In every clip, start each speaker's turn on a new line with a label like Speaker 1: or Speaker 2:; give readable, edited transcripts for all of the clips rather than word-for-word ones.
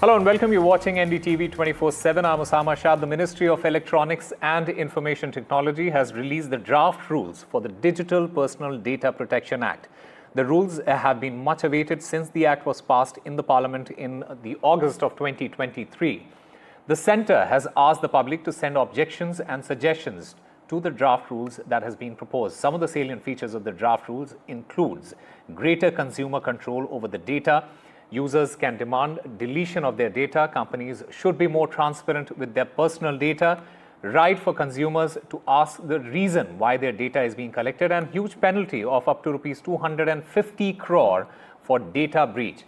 Speaker 1: Hello and welcome. You're watching NDTV 24/7. I'm Osama Shah. The Ministry of Electronics and Information Technology has released the draft rules for the Digital Personal Data Protection Act. The rules have been much awaited since the act was passed in the Parliament in the August of 2023. The Centre has asked the public to send objections and suggestions to the draft rules that has been proposed. Some of the salient features of the draft rules includes greater consumer control over the data. Users can demand deletion of their data. Companies should be more transparent with their personal data. Right for consumers to ask the reason why their data is being collected, and huge penalty of up to rupees 250 crore for data breach.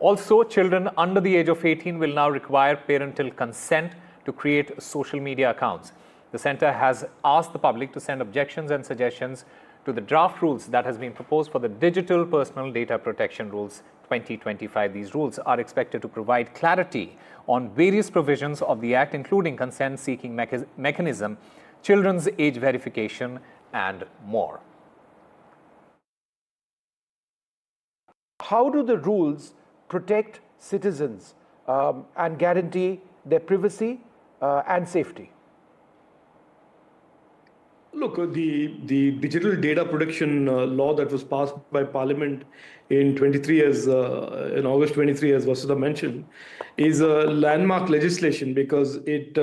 Speaker 1: Also, children under the age of 18 will now require parental consent to create social media accounts. The Centre has asked the public to send objections and suggestions to the draft rules that has been proposed for the Digital Personal Data Protection Rules 2025. These rules are expected to provide clarity on various provisions of the Act, including consent-seeking mechanism, children's age verification, and more.
Speaker 2: How do the rules protect citizens and guarantee their privacy and safety?
Speaker 3: Look, the digital data protection law that was passed by Parliament in August 23, as Vasudha mentioned, is a landmark legislation because it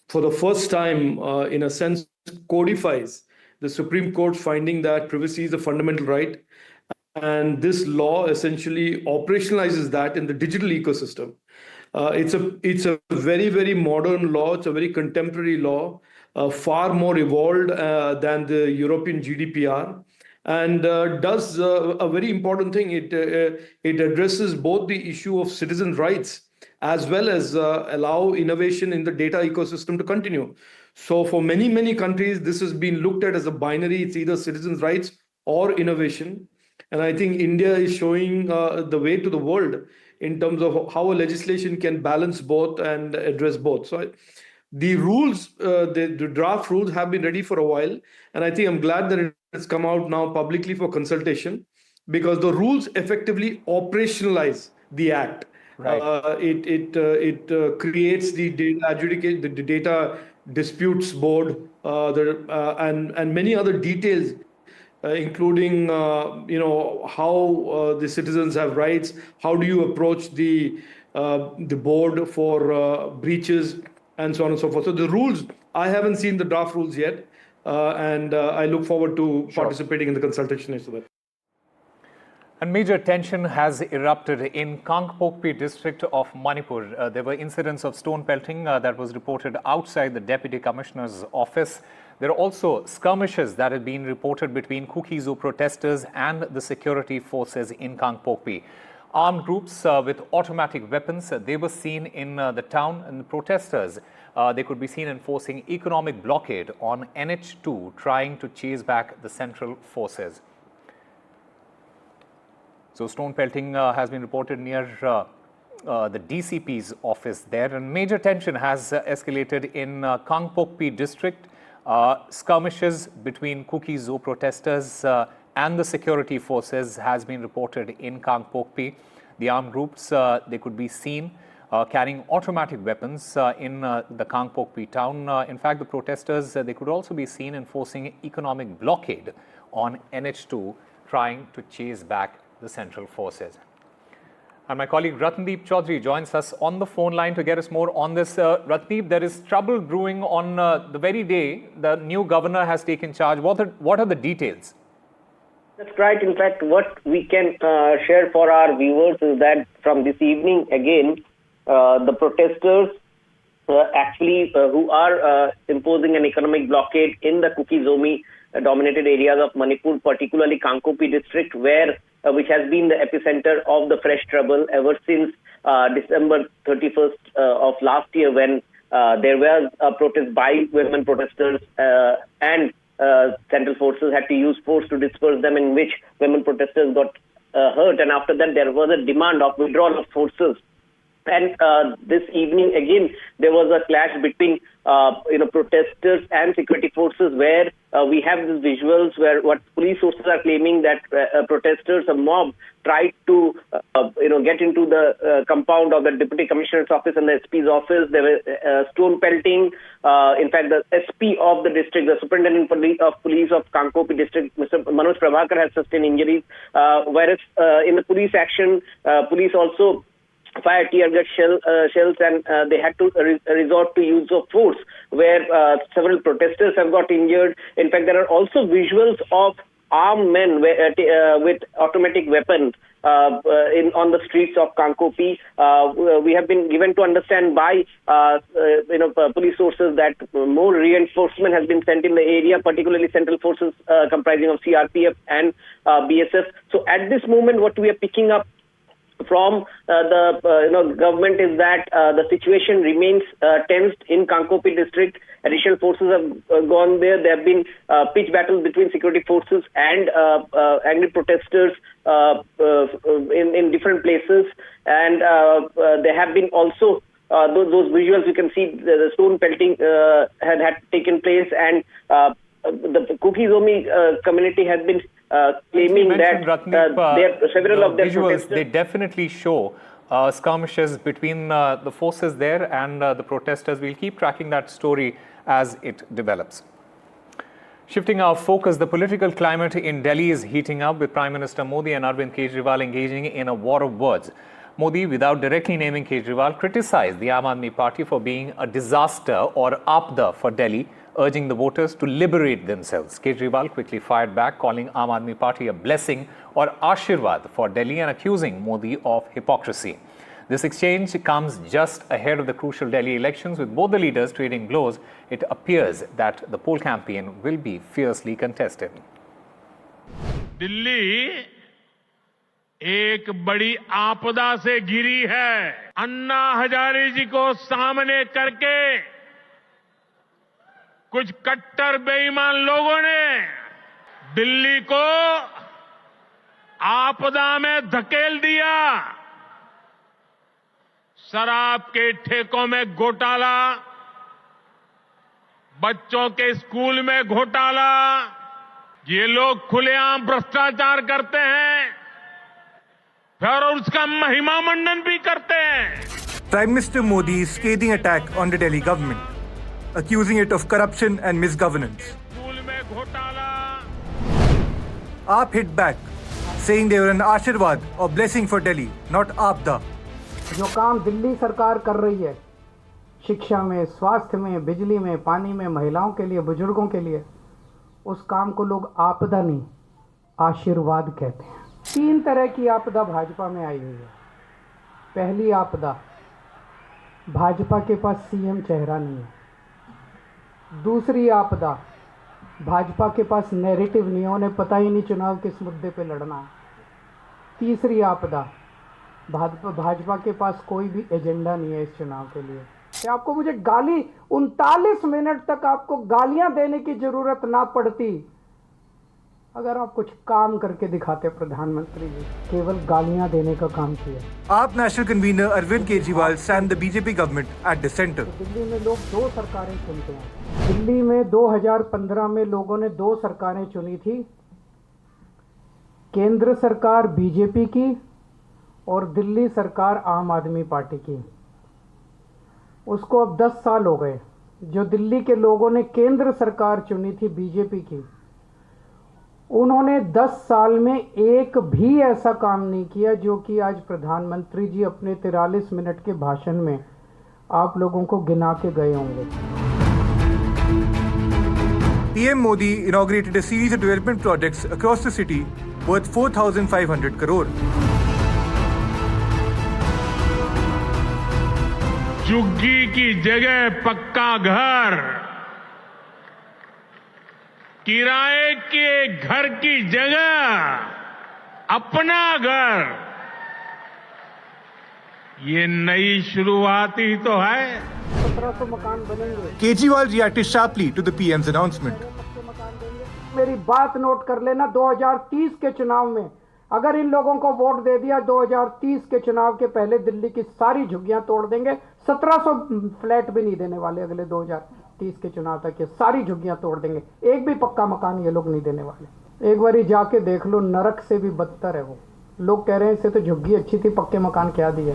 Speaker 3: for the first time, in a sense, codifies the Supreme Court's finding that privacy is a fundamental right, and this law essentially operationalizes that in the digital ecosystem. It's a very, very modern law. It's a very contemporary law. Far more evolved than the European GDPR, and does a very important thing. It addresses both the issue of citizen rights as well as allow innovation in the data ecosystem to continue. So for many, many countries, this has been looked at as a binary. It's either citizens' rights or innovation. And I think India is showing the way to the world in terms of how a legislation can balance both and address both. So the rules, the draft rules have been ready for a while, and I think I'm glad that it has come out now publicly for consultation, because the rules effectively operationalize the act.
Speaker 1: Right.
Speaker 3: It creates the data disputes board, and many other details, including how the citizens have rights. How do you approach the board for breaches, and so on and so forth. So the rules, I haven't seen the draft rules yet, and I look forward to participating in the consultation as well.
Speaker 1: And major tension has erupted in Kangpokpi district of Manipur. There were incidents of stone pelting that was reported outside the Deputy Commissioner's office. There are also skirmishes that have been reported between Kuki-Zo protesters and the security forces in Kangpokpi. Armed groups with automatic weapons, they were seen in the town, and the protesters, they could be seen enforcing economic blockade on NH2, trying to chase back the central forces. So stone pelting has been reported near the DCP's office there, and major tension has escalated in Kangpokpi district. Skirmishes between Kuki-Zo protesters and the security forces has been reported in Kangpokpi. The armed groups, they could be seen carrying automatic weapons in the Kangpokpi town. In fact, the protesters, they could also be seen enforcing economic blockade on NH2, trying to chase back the central forces. And my colleague Ratndeep Chaudhary joins us on the phone line to get us more on this. Ratndeep, there is trouble brewing on the very day the new governor has taken charge. What are the details?
Speaker 4: That's right. In fact, what we can share for our viewers is that from this evening, again, the protesters who are imposing an economic blockade in the Kuki-Zomi dominated areas of Manipur, particularly Kangpokpi district, which has been the epicenter of the fresh trouble ever since December 31st of last year, when there was a protest by women protesters and central forces had to use force to disperse them, in which women protesters got hurt, and after that there was a demand of withdrawal of forces And this evening, again, there was a clash between, protesters and security forces, where we have these visuals where what police sources are claiming that protesters, a mob, tried to, get into the compound of the Deputy Commissioner's office and the SP's office. There were stone pelting. In fact, the SP of the district, the Superintendent of Police of Kankopi district, Mr. Manoj Prabhakar, has sustained injuries. Whereas in the police action, police also fire tear gas shells, and they had to resort to use of force, where several protesters have got injured. In fact, there are also visuals of armed men with automatic weapons on the streets of Kankopi. We have been given to understand by police sources that more reinforcement has been sent in the area, particularly central forces comprising of CRPF and BSF. So at this moment, what we are picking up from the government is that the situation remains tensed in Kankopi district. Additional forces have gone there. There have been pitch battles between security forces and angry protesters in different places, and there have been also those visuals. You can see the stone pelting had taken place, and the Kuki-Zomi community has been claiming that several of their
Speaker 1: visuals,
Speaker 4: protesters,
Speaker 1: they definitely show skirmishes between the forces there and the protesters. We'll keep tracking that story as it develops. Shifting our focus, the political climate in Delhi is heating up, with Prime Minister Modi and Arvind Kejriwal engaging in a war of words. Modi, without directly naming Kejriwal, criticized the Aam Aadmi Party for being a disaster or Aapda for Delhi, urging the voters to liberate themselves. Kejriwal quickly fired back, calling Aam Aadmi Party a blessing or Ashirwad for Delhi and accusing Modi of hypocrisy. This exchange comes just ahead of the crucial Delhi elections, with both the leaders trading blows. It appears that the poll campaign will be fiercely contested.
Speaker 5: Delhi एक बड़ी आपदा से घिरी है। अन्ना हजारे जी को सामने करके कुछ कट्टर बेईमान लोगों ने दिल्ली को आपदा में धकेल दिया। शराब के ठेकों में घोटाला, बच्चों के स्कूल में घोटाला, ये लोग खुलेआम भ्रष्टाचार करते हैं, फिर उसका महिमा मंडन भी करते हैं।
Speaker 6: Prime Minister Modi's scathing attack on the Delhi government, accusing it of corruption and misgovernance.
Speaker 5: School में घोटाला।
Speaker 6: AAP hit back, saying they were an Ashirwad or blessing for Delhi, not Aapda.
Speaker 7: जो काम दिल्ली सरकार कर रही है, शिक्षा में, स्वास्थ्य में, बिजली में, पानी में, महिलाओं के लिए, बुजुर्गों के लिए, उस काम को लोग आपदा नहीं, आशीर्वाद कहते हैं। 3 तरह की आपदा भाजपा में आई हुई है। पहली आपदा, भाजपा के पास सीएम चेहरा नहीं है। दूसरी आपदा, भाजपा के पास नैरेटिव नहीं है, उन्हें पता ही नहीं चुनाव किस मुद्दे पे लड़ना है। तीसरी आपदा, भाजपा के पास कोई भी एजेंडा नहीं है इस चुनाव के लिए। आपको मुझे 39 मिनट तक आपको गालियां देने की जरूरत ना पड़ती अगर आप कुछ काम करके दिखाते। प्रधानमंत्री जी केवल गालियां देने का काम किया।
Speaker 6: AAP National Convener Arvind Kejriwal stand the BJP government at the center.
Speaker 7: Delhi में लोग 2 सरकारें चुनते हैं। दिल्ली में 2015 में लोगों ने 2 सरकारें चुनी थी, केंद्र सरकार बीजेपी की और दिल्ली सरकार आम आदमी पार्टी की। उसको अब 10 साल हो गए। जो दिल्ली के लोगों ने केंद्र सरकार चुनी थी बीजेपी की, उन्होंने 10 साल में एक भी ऐसा काम नहीं किया जो कि आज प्रधानमंत्री जी अपने 43 मिनट के भाषण में आप लोगों को गिना के गए होंगे।
Speaker 6: PM Modi inaugurated a series of development projects across the city worth 4,500 crore.
Speaker 5: झुग्गी की जगह पक्का घर, किराए के घर की जगह अपना घर, ये नई शुरुआत ही तो है।
Speaker 7: 1700 मकान बनेंगे।
Speaker 6: Kejriwal reacted sharply to the PM's announcement.
Speaker 7: मेरी बात नोट कर लेना, 2030 के चुनाव में अगर इन लोगों को वोट दे दिया 2030 के चुनाव के पहले दिल्ली की सारी झुग्गियां तोड़ देंगे। 1700 फ्लैट भी नहीं देने वाले अगले 2030 के चुनाव तक, ये सारी झुग्गियां तोड़ देंगे। एक भी पक्का मकान ये लोग नहीं देने वाले। एक बारी जाके देख लो, नरक से भी बदतर है वो। लोग कह रहे हैं इससे तो झुग्गी अच्छी थी, पक्के मकान क्या दिए।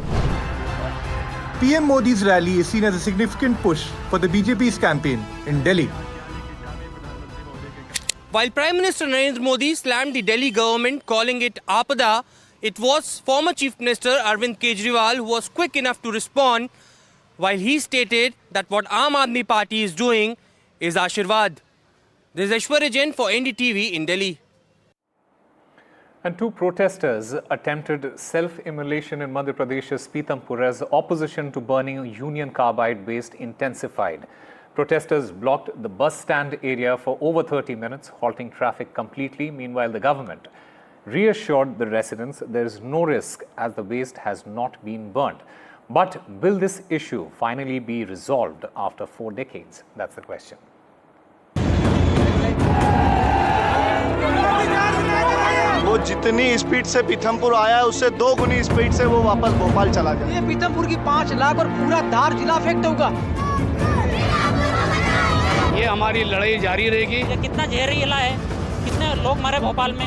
Speaker 6: PM Modi's rally is seen as a significant push for the BJP's campaign in Delhi.
Speaker 8: While Prime Minister Narendra Modi slammed the Delhi government, calling it Apada, it was former Chief Minister Arvind Kejriwal who was quick enough to respond, while he stated that what Aam Aadmi Party is doing is Ashirwad. This is Aishwarya Jain for NDTV in Delhi.
Speaker 1: And two protesters attempted self-immolation in Madhya Pradesh's Pithampur as opposition to burning Union Carbide waste intensified. Protesters blocked the bus stand area for over 30 minutes, halting traffic completely. Meanwhile, the government reassured the residents there is no risk as the waste has not been burnt. But will this issue finally be resolved after 4 decades? That's the question.
Speaker 9: वो जितनी speed से पीथमपुर आया उससे 2 गुनी speed से वो वापस भोपाल चला गया।
Speaker 10: ये पीथमपुर की 5 लाख और पूरा धार जिला अफेक्ट होगा।
Speaker 11: ये हमारी लड़ाई जारी रहेगी।
Speaker 12: ये कितना जहरीला है, कितने लोग मरे भोपाल में।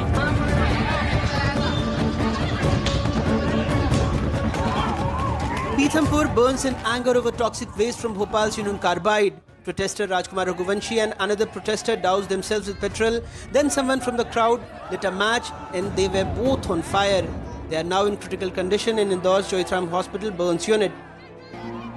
Speaker 10: Pithampur burns in anger over toxic waste from Bhopal's Union Carbide. Protester Rajkumar Raghuvanshi and another protester doused themselves with petrol. Then someone from the crowd lit a match and they were both on fire. They are now in critical condition in Indore's Joytram Hospital Burns unit.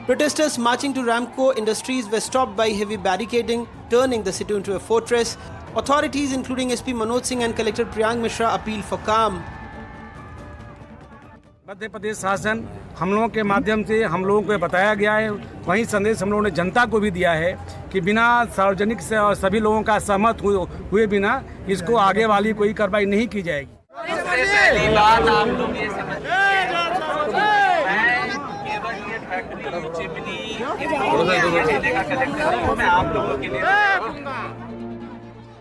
Speaker 10: Protesters marching to Ramco Industries were stopped by heavy barricading, turning the city into a fortress. Authorities including SP Manoj Singh and Collector Priyank Mishra appealed for calm.
Speaker 11: Madhya Pradesh शासन हम लोगों के माध्यम से हम लोगों को बताया गया है, वही संदेश हम लोगों ने जनता को भी दिया है कि बिना सार्वजनिक से और सभी लोगों का सहमत हुए बिना इसको आगे वाली कोई कार्रवाई नहीं की जाएगी।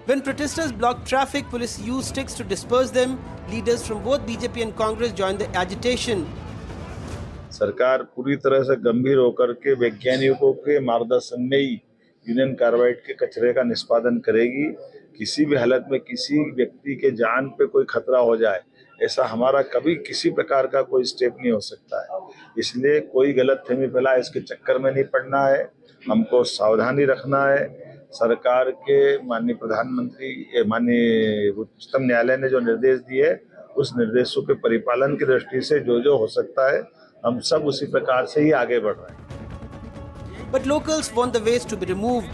Speaker 10: When protesters blocked traffic, police used sticks to disperse them. Leaders from both BJP and Congress joined the agitation.
Speaker 9: सरकार पूरी तरह से गंभीर होकर के वैज्ञानिकों के मार्गदर्शन में ही यूनियन कार्बाइड के कचरे का निष्पादन करेगी। किसी भी हालत में किसी व्यक्ति के जान पे कोई खतरा हो जाए, ऐसा हमारा कभी किसी प्रकार का कोई स्टेप नहीं हो सकता है। इसलिए कोई गलतफहमी फैलाए इसके चक्कर में नहीं पड़ना है, हमको सावधानी रखना है। सरकार के माननीय प्रधानमंत्री माननीय उच्चतम न्यायालय ने जो निर्देश दिए, उस निर्देशों के परिपालन की दृष्टि से जो हो सकता है हम सब उसी प्रकार से ही आगे बढ़ रहे हैं।
Speaker 10: But locals want the waste to be removed.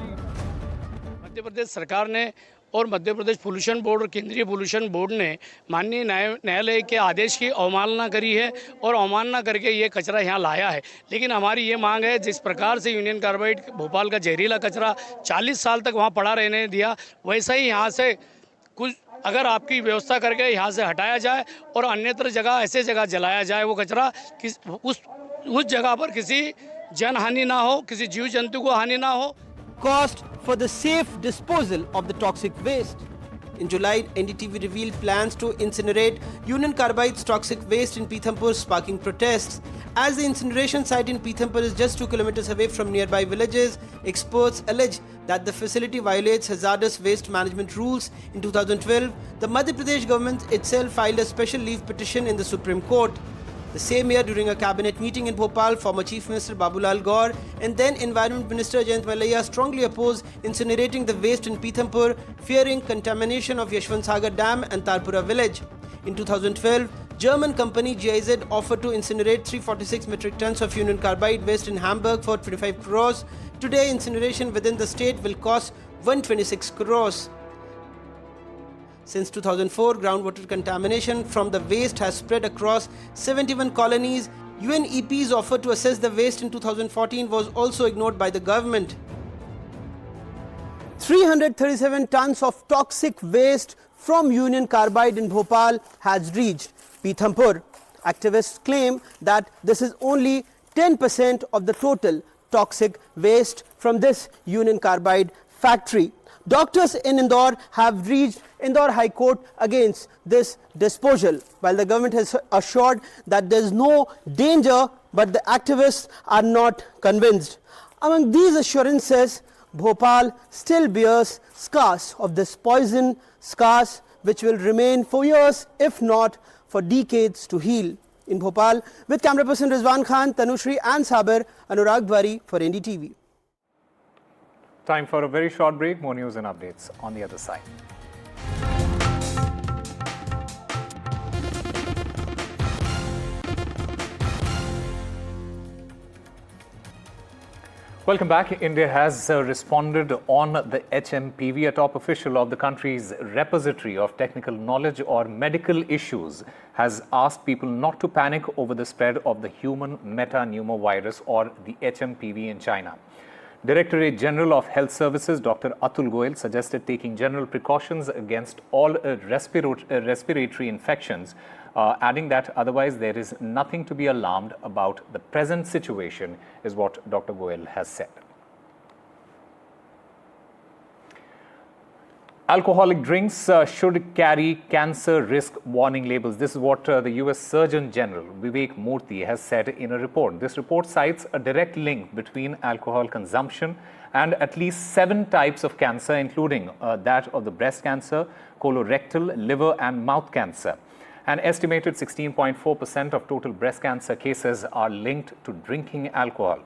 Speaker 11: Madhya Pradesh सरकार ने और मध्य प्रदेश पोल्यूशन बोर्ड और केंद्रीय पोल्यूशन बोर्ड ने माननीय न्यायालय के आदेश की अवमानना करी है और अवमानना करके ये कचरा यहाँ लाया है। लेकिन हमारी ये मांग है, जिस प्रकार से यूनियन कार्बाइड भोपाल का जहरीला कचरा 40 साल तक वहाँ पड़ा रहने दिया, वैसा ही यहाँ से कुछ अगर आपकी व्यवस्था करके यहाँ से हटाया जाए और अन्यत्र जगह ऐसे जगह जलाया जाए वो कचरा, उस जगह पर किसी जनहानि ना हो, किसी जीव जंतु को हानि ना हो।
Speaker 10: Cost for the safe disposal of the toxic waste. In July, NDTV revealed plans to incinerate Union Carbide's toxic waste in Pithampur, sparking protests. As the incineration site in Pithampur is just 2 kilometers away from nearby villages, experts allege that the facility violates hazardous waste management rules. In 2012, the Madhya Pradesh government itself filed a special leave petition in the Supreme Court. The same year, during a cabinet meeting in Bhopal, former Chief Minister Babulal Gaur and then Environment Minister Jayant Mallaiya strongly opposed incinerating the waste in Pithampur, fearing contamination of Yashwant Sagar Dam and Tarpura village. In 2012, German company GIZ offered to incinerate 346 metric tons of Union Carbide waste in Hamburg for 25 crores. Today, incineration within the state will cost 126 crores. Since 2004, groundwater contamination from the waste has spread across 71 colonies. UNEP's offer to assess the waste in 2014 was also ignored by the government. 337 tons of toxic waste from Union Carbide in Bhopal has reached Pithampur. Activists claim that this is only 10% of the total toxic waste from this Union Carbide factory. Doctors in Indore have reached Indore High Court against this disposal, while the government has assured that there is no danger, but the activists are not convinced. Among these assurances, Bhopal still bears scars of this poison, scars which will remain for years, if not for decades, to heal. In Bhopal, with camera person Rizwan Khan, Tanushri and Saber, Anurag Dwari for NDTV.
Speaker 1: Time for a very short break. More news and updates on the other side. Welcome back. India has responded on the HMPV. A top official of the country's repository of technical knowledge or medical issues has asked people not to panic over the spread of the human metapneumovirus or the HMPV in China. Directorate General of Health Services Dr. Atul Goyal suggested taking general precautions against all respiratory infections, adding that otherwise there is nothing to be alarmed about. The present situation is what Dr. Goyal has said. Alcoholic drinks should carry cancer risk warning labels. This is what the US Surgeon General Vivek Murthy has said in a report. This report cites a direct link between alcohol consumption and at least 7 types of cancer, including that of the breast cancer, colorectal, liver and mouth cancer. An estimated 16.4% of total breast cancer cases are linked to drinking alcohol.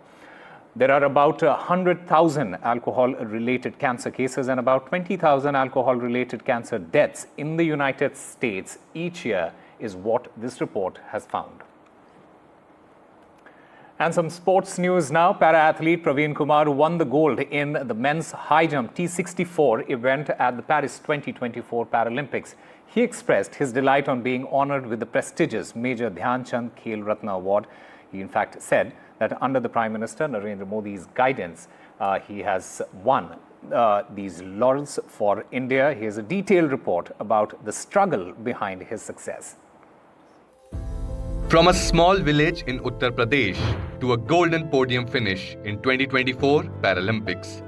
Speaker 1: There are about 100,000 alcohol-related cancer cases and about 20,000 alcohol-related cancer deaths in the United States each year, is what this report has found. And some sports news now. Para-athlete Praveen Kumar won the gold in the men's high jump T64 event at the Paris 2024 Paralympics. He expressed his delight on being honored with the prestigious Major Dhyan Chand Khel Ratna Award. He in fact said that under the Prime Minister Narendra Modi's guidance, he has won these laurels for India. Here's a detailed report about the struggle behind his success.
Speaker 13: From a small village in Uttar Pradesh to a golden podium finish in 2024 Paralympics.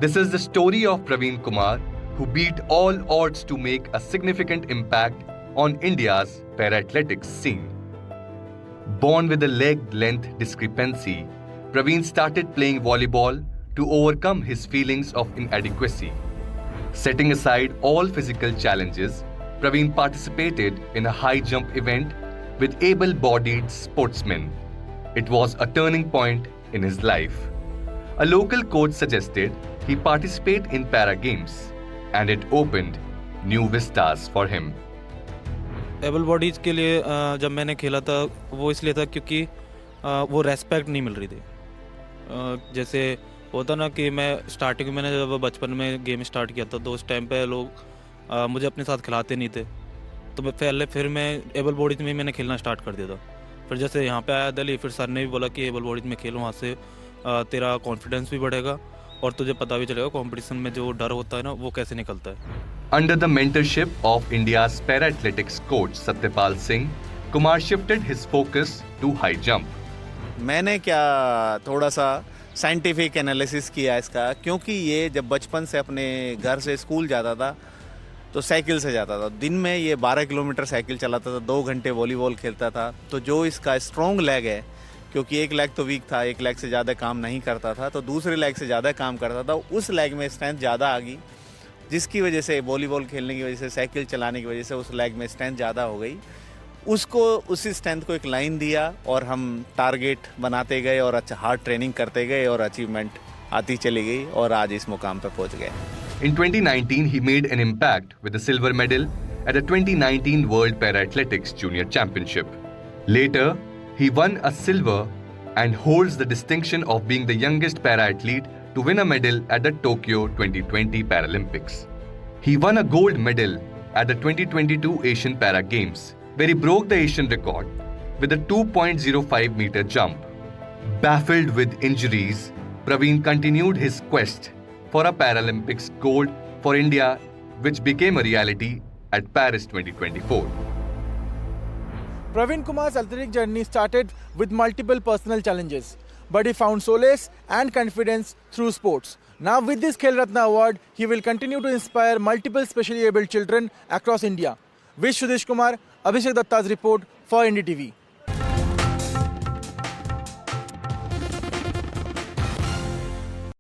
Speaker 13: This is the story of Praveen Kumar, who beat all odds to make a significant impact on India's para-athletics scene. Born with a leg length discrepancy, Praveen started playing volleyball to overcome his feelings of inadequacy. Setting aside all physical challenges, Praveen participated in a high jump event with able-bodied sportsmen. It was a turning point in his life. A local coach suggested he participate in para games, and it opened new vistas for him.
Speaker 14: Able bodies के लिए जब मैंने खेला था वो इसलिए था क्योंकि वो रेस्पेक्ट नहीं मिल रही थी। जैसे होता ना कि मैं स्टार्टिंग में जब बचपन में गेम स्टार्ट किया था तो उस टाइम पे लोग मुझे अपने साथ खिलाते नहीं थे, तो मैं फिर मैं एबल बॉडीज़ में मैंने खेलना स्टार्ट कर दिया था। फिर जैसे यहाँ पे आया दिल्ली, फिर सर ने भी बोला कि एबल बॉडीज़ में खेल, वहाँ से तेरा कॉन्फिडेंस भी बढ़ेगा और तुझे पता भी चलेगा कंपटीशन में जो डर होता है ना वो कैसे निकलता है।
Speaker 13: Under the mentorship of India's para-athletics coach Satyapal Singh, Kumar shifted his focus to high jump.
Speaker 15: मैंने क्या थोड़ा सा साइंटिफिक एनालिसिस किया इसका, क्योंकि ये जब बचपन से अपने घर से स्कूल जाता था तो साइकिल से जाता था। दिन में ये 12 किलोमीटर साइकिल चलाता था, 2 घंटे वॉलीबॉल खेलता था। तो जो इसका स्ट्रॉन्ग लेग है, क्योंकि एक लेग तो वीक था, एक लेग से ज़्यादा काम नहीं करता था, तो दूसरे लेग से ज़्यादा काम करता था। उस लेग में स्ट्रेंथ ज़्यादा आ गई, जिसकी वजह से वॉलीबॉल खेलने की वजह से, साइकिल चलाने की वजह से उस लेग में स्ट्रेंथ ज़्यादा हो गई। उसको उसी स्ट्रेंथ को एक लाइन दिया और हम टारगेट बनाते गए और अच्छा हार्ड ट्रेनिंग करते गए और अचीवमेंट आती चली गई और आज इस मुकाम पर पहुंच गए।
Speaker 13: In 2019, he made an impact with a silver medal at the 2019 World Para-Athletics Junior Championship. Later, he won a silver and holds the distinction of being the youngest para-athlete to win a medal at the Tokyo 2020 Paralympics. He won a gold medal at the 2022 Asian Para Games, where he broke the Asian record with a 2.05 meter jump. Baffled with injuries, Praveen continued his quest for a Paralympics gold for India, which became a reality at Paris 2024.
Speaker 16: Praveen Kumar's athletic journey started with multiple personal challenges. but he found solace and confidence through sports. Now with this Khel Ratna award, he will continue to inspire multiple specially abled children across India. With Sudesh Kumar, Abhishek Datta's report for NDTV.